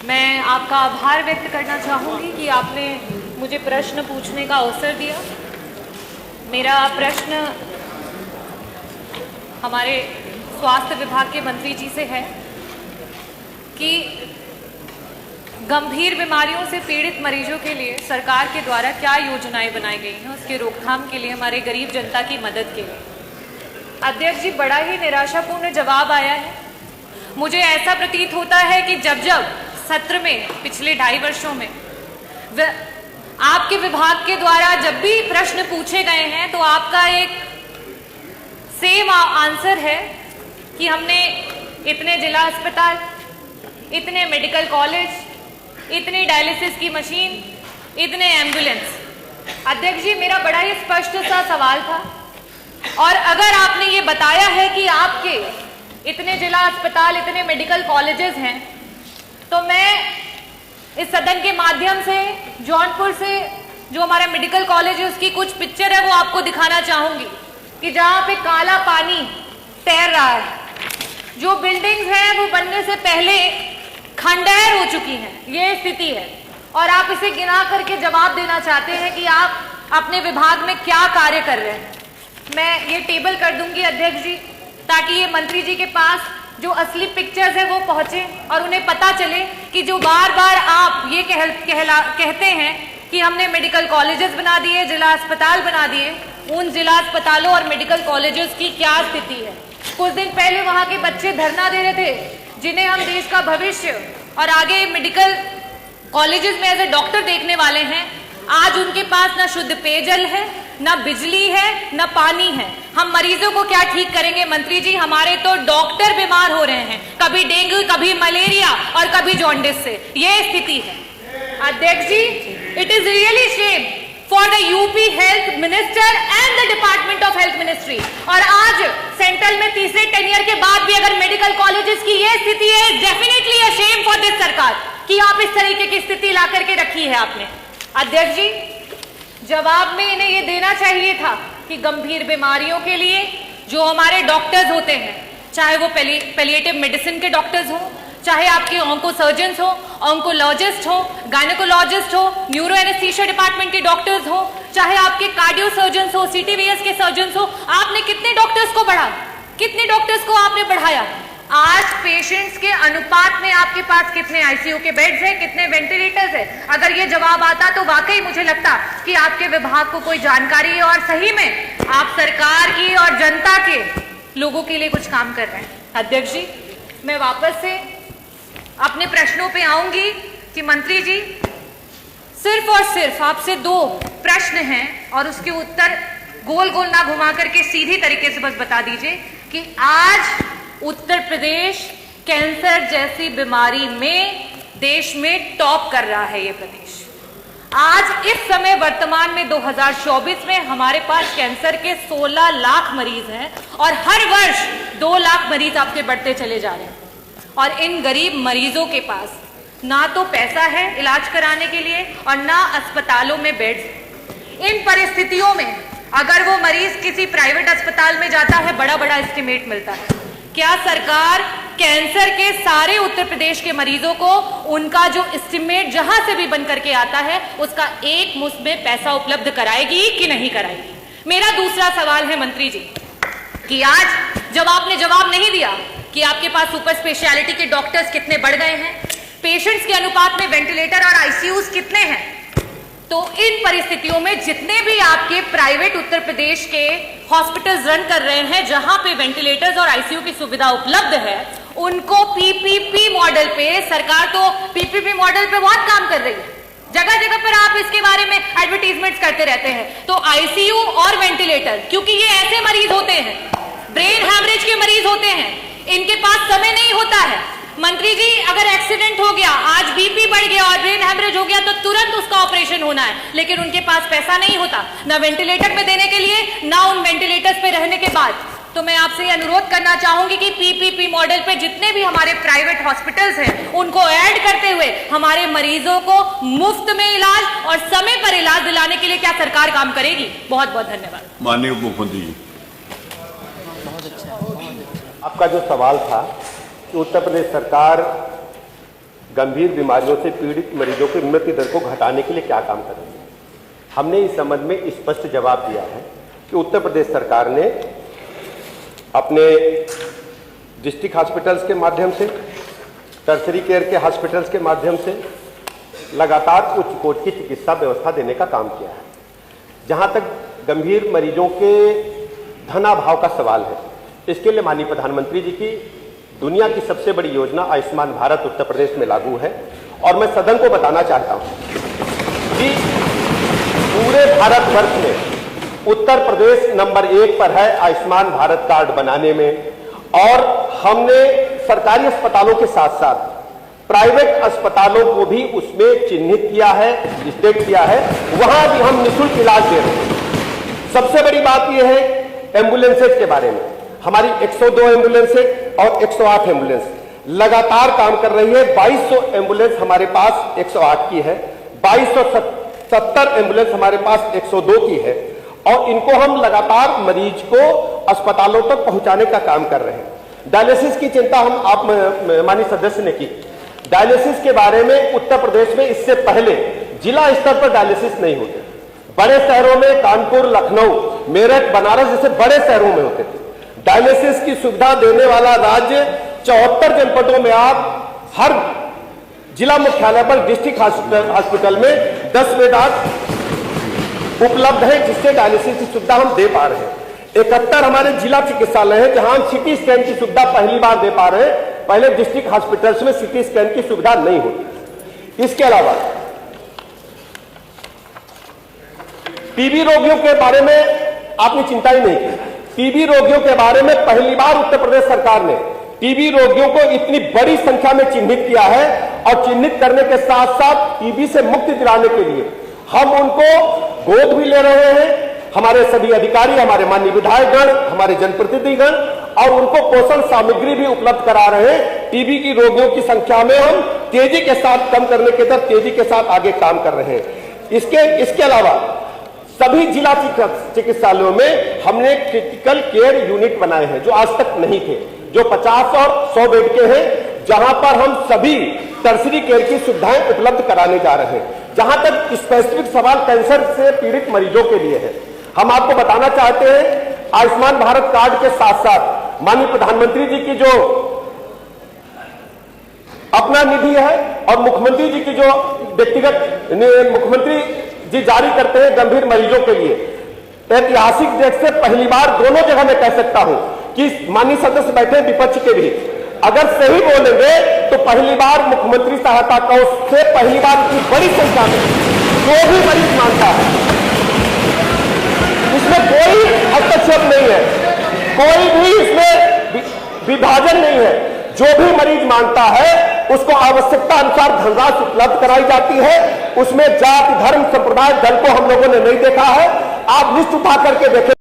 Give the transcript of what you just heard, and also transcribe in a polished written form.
मैं आपका आभार व्यक्त करना चाहूँगी कि आपने मुझे प्रश्न पूछने का अवसर दिया। मेरा प्रश्न हमारे स्वास्थ्य विभाग के मंत्री जी से है कि गंभीर बीमारियों से पीड़ित मरीजों के लिए सरकार के द्वारा क्या योजनाएं बनाई गई हैं उसके रोकथाम के लिए, हमारे गरीब जनता की मदद के लिए। अध्यक्ष जी, बड़ा ही निराशापूर्ण जवाब आया है। मुझे ऐसा प्रतीत होता है कि जब जब सत्र में पिछले 2.5 वर्षों में आपके विभाग के द्वारा जब भी प्रश्न पूछे गए हैं तो आपका एक सेम आंसर है कि हमने इतने जिला अस्पताल, इतने मेडिकल कॉलेज, इतनी डायलिसिस की मशीन, इतने एम्बुलेंस। अध्यक्ष जी, मेरा बड़ा ही स्पष्ट सा सवाल था, और अगर आपने ये बताया है कि आपके इतने जिला अस्पताल, इतने मेडिकल कॉलेजेस हैं, तो मैं इस सदन के माध्यम से जौनपुर से जो हमारा मेडिकल कॉलेज है उसकी कुछ पिक्चर है वो आपको दिखाना चाहूंगी कि जहां पे काला पानी तैर रहा है, जो बिल्डिंग्स हैं वो बनने से पहले खंडहर हो चुकी हैं, ये स्थिति है। और आप इसे गिना करके जवाब देना चाहते हैं कि आप अपने विभाग में क्या कार्य कर रहे हैं। मैं ये टेबल कर दूंगी अध्यक्ष जी, ताकि ये मंत्री जी के पास जो असली पिक्चर्स है वो पहुंचे और उन्हें पता चले कि जो बार बार आप ये कहते हैं कि हमने मेडिकल कॉलेजेस बना दिए, जिला अस्पताल बना दिए, उन जिला अस्पतालों और मेडिकल कॉलेजेस की क्या स्थिति है। कुछ दिन पहले वहां के बच्चे धरना दे रहे थे, जिन्हें हम देश का भविष्य और आगे मेडिकल कॉलेजेस में एज ए डॉक्टर देखने वाले हैं। आज उनके पास ना शुद्ध पेयजल है, ना बिजली है, ना पानी है। हम मरीजों को क्या ठीक करेंगे मंत्री जी? हमारे तो डॉक्टर बीमार हो रहे हैं, कभी डेंगू, कभी मलेरिया और कभी जॉन्डिस से। ये स्थिति है अध्यक्ष जी। It is really shame for the UP health minister and the department of health ministry. और आज सेंट्रल में तीसरे टेन्योर के बाद भी अगर मेडिकल कॉलेजेस की ये स्थिति है, definitely a shame for this सरकार कि आप इस तरीके की स्थिति ला करके रखी है आपने। अध्यक्ष जी, जवाब में इन्हें ये देना चाहिए था कि गंभीर बीमारियों के लिए जो हमारे डॉक्टर्स होते हैं, चाहे वो पैलिएटिव मेडिसिन के डॉक्टर्स हो, चाहे आपके ऑन्को सर्जन्स हो, ऑन्कोलॉजिस्ट हो, गायनेकोलॉजिस्ट हो, न्यूरो एनेस्थीसिया डिपार्टमेंट के डॉक्टर्स हो, चाहे आपके कार्डियो सर्जन्स हो, सीटीवीएस के सर्जन्स हो, आपने कितने डॉक्टर्स को बढ़ा, कितने डॉक्टर्स को आपने बढ़ाया? आज पेशेंट्स के अनुपात में आपके पास कितने आईसीयू के बेड्स हैं, कितने वेंटिलेटर्स हैं? अगर ये जवाब आता तो वाकई मुझे लगता कि आपके विभाग को कोई जानकारी है और सही में आप सरकार की और जनता के लोगों के लिए कुछ काम कर रहे हैं। अध्यक्ष जी, मैं वापस से अपने प्रश्नों पे आऊंगी कि मंत्री जी, सिर्फ और सिर्फ आपसे 2 प्रश्न हैं और उसके उत्तर गोल गोल ना घुमा करके सीधी तरीके से बस बता दीजिए कि आज उत्तर प्रदेश कैंसर जैसी बीमारी में देश में टॉप कर रहा है। ये प्रदेश आज इस समय वर्तमान में 2024 में हमारे पास कैंसर के 16 लाख मरीज हैं और हर वर्ष 2 लाख मरीज आपके बढ़ते चले जा रहे हैं। और इन गरीब मरीजों के पास ना तो पैसा है इलाज कराने के लिए और ना अस्पतालों में बेड्स। इन परिस्थितियों में अगर वो मरीज किसी प्राइवेट अस्पताल में जाता है, बड़ा बड़ा एस्टिमेट मिलता है। क्या सरकार कैंसर के सारे उत्तर प्रदेश के मरीजों को उनका जो एस्टिमेट जहां से भी बन करके आता है उसका एक मुश्त में पैसा उपलब्ध कराएगी कि नहीं कराएगी? मेरा दूसरा सवाल है मंत्री जी कि आज जब आपने जवाब नहीं दिया कि आपके पास सुपर स्पेशलिटी के डॉक्टर्स कितने बढ़ गए हैं, पेशेंट्स के अनुपात में वेंटिलेटर और आईसीयूज कितने हैं, तो इन परिस्थितियों में जितने भी आपके प्राइवेट उत्तर प्रदेश के हॉस्पिटल्स रन कर रहे हैं जहां पे वेंटिलेटर्स और आईसीयू की सुविधा उपलब्ध है, उनको पीपीपी मॉडल पे, सरकार तो पीपीपी मॉडल पे बहुत काम कर रही है, जगह जगह पर आप इसके बारे में एडवर्टीजमेंट्स करते रहते हैं। तो आईसीयू और वेंटिलेटर, क्योंकि ये ऐसे मरीज होते हैं, ब्रेन हैमरेज के मरीज होते हैं, इनके पास समय नहीं होता है। मंत्री जी, अगर एक्सीडेंट हो गया, आज बीपी बढ़ गया और ब्रेन हैमरेज हो गया तो तुरंत उसका ऑपरेशन होना है, लेकिन उनके पास पैसा नहीं होता ना वेंटिलेटर पे देने के लिए, ना उन वेंटिलेटर्स पे रहने के बाद। तो मैं आपसे ये अनुरोध करना चाहूंगी कि पीपीपी मॉडल पे जितने भी हमारे प्राइवेट हॉस्पिटल्स हैं उनको ऐड करते हुए हमारे मरीजों को मुफ्त में इलाज और समय पर इलाज दिलाने के लिए क्या सरकार काम करेगी? बहुत बहुत धन्यवाद। माननीय उप मुख्यमंत्री जी, आपका जो सवाल था कि उत्तर प्रदेश सरकार गंभीर बीमारियों से पीड़ित मरीजों की मृत्यु दर को घटाने के लिए क्या काम कर रही है। हमने इस संबंध में स्पष्ट जवाब दिया है कि उत्तर प्रदेश सरकार ने अपने डिस्ट्रिक्ट हॉस्पिटल्स के माध्यम से, टर्शरी केयर के हॉस्पिटल्स के माध्यम से लगातार उच्च कोटि की चिकित्सा व्यवस्था देने का काम किया है। जहां तक गंभीर मरीजों के धनाभाव का सवाल है, इसके लिए माननीय प्रधानमंत्री जी की दुनिया की सबसे बड़ी योजना आयुष्मान भारत उत्तर प्रदेश में लागू है। और मैं सदन को बताना चाहता हूं कि पूरे भारतवर्ष में उत्तर प्रदेश नंबर 1 पर है आयुष्मान भारत कार्ड बनाने में। और हमने सरकारी अस्पतालों के साथ साथ प्राइवेट अस्पतालों को भी उसमें चिन्हित किया है, स्टेट किया है, वहां भी हम निःशुल्क इलाज दे रहे हैं। सबसे बड़ी बात यह है एम्बुलेंसेज के बारे में। हमारी 102 एम्बुलेंसेज और 108 एम्बुलेंस लगातार काम कर रही है। 2200 एम्बुलेंस हमारे पास 108 की है, 2270 एम्बुलेंस हमारे पास 102 की है। और इनको हम लगातार मरीज को अस्पतालों तक पहुंचाने का काम कर रहे हैं। डायलिसिस की चिंता हम आप माननीय सदस्य ने की। डायलिसिस के बारे में उत्तर प्रदेश में इससे पहले जिला स्तर पर डायलिसिस नहीं होते। बड़े शहरों में कानपुर, लखनऊ, मेरठ, बनारस जैसे बड़े शहरों में होते थे। डायलिसिस की सुविधा देने वाला राज्य 74 जनपदों में आप हर जिला मुख्यालय पर डिस्ट्रिक्ट हॉस्पिटल में 10 बेड उपलब्ध है, जिससे डायलिसिस की सुविधा हम दे पा रहे हैं। 71 हमारे जिला चिकित्सालय है जहां हम सिटी स्कैन की सुविधा पहली बार दे पा रहे हैं। पहले डिस्ट्रिक्ट हॉस्पिटल्स में सिटी स्कैन की सुविधा नहीं होती। इसके अलावा टीबी रोगियों के बारे में आपने चिंता ही नहीं की। टीबी रोगियों के बारे में पहली बार उत्तर प्रदेश सरकार ने टीबी रोगियों को इतनी बड़ी संख्या में चिन्हित किया है। और चिन्हित करने के साथ साथ टीबी से मुक्ति दिलाने के लिए हम उनको गोद भी ले रहे हैं। हमारे सभी अधिकारी, हमारे माननीय विधायकगण, हमारे जनप्रतिनिधिगण, और उनको पोषण सामग्री भी उपलब्ध करा रहे हैं। टीबी की रोगियों की संख्या में हम तेजी के साथ कम करने के तरफ तेजी के साथ आगे काम कर रहे हैं। इसके अलावा सभी जिला चिकित्सालयों में हमने क्रिटिकल केयर यूनिट बनाए हैं जो आज तक नहीं थे, जो 50 और 100 बेड के हैं, जहां पर हम सभी टर्शरी केयर की सुविधाएं उपलब्ध कराने जा रहे हैं। जहां तक स्पेसिफिक सवाल कैंसर से पीड़ित मरीजों के लिए है, हम आपको बताना चाहते हैं आयुष्मान भारत कार्ड के साथ साथ माननीय प्रधानमंत्री जी की जो अपना निधि है और मुख्यमंत्री जी की जो व्यक्तिगत मुख्यमंत्री जी जारी करते हैं गंभीर मरीजों के लिए, ऐतिहासिक देख से पहली बार दोनों जगह मैं कह सकता हूं कि माननीय सदस्य बैठे विपक्ष के भी, अगर सही बोलेंगे तो पहली बार मुख्यमंत्री सहायता कोष से पहली बार इतनी बड़ी संख्या में जो भी मरीज मांगता है, इसमें कोई हस्तक्षेप नहीं है, कोई भी इसमें विभाजन नहीं है। जो भी मरीज मांगता है उसको आवश्यकता अनुसार धनराशि उपलब्ध कराई जाती है। उसमें जाति, धर्म, संप्रदाय, दल को हम लोगों ने नहीं देखा है। आप लिस्ट उठा करके देखें।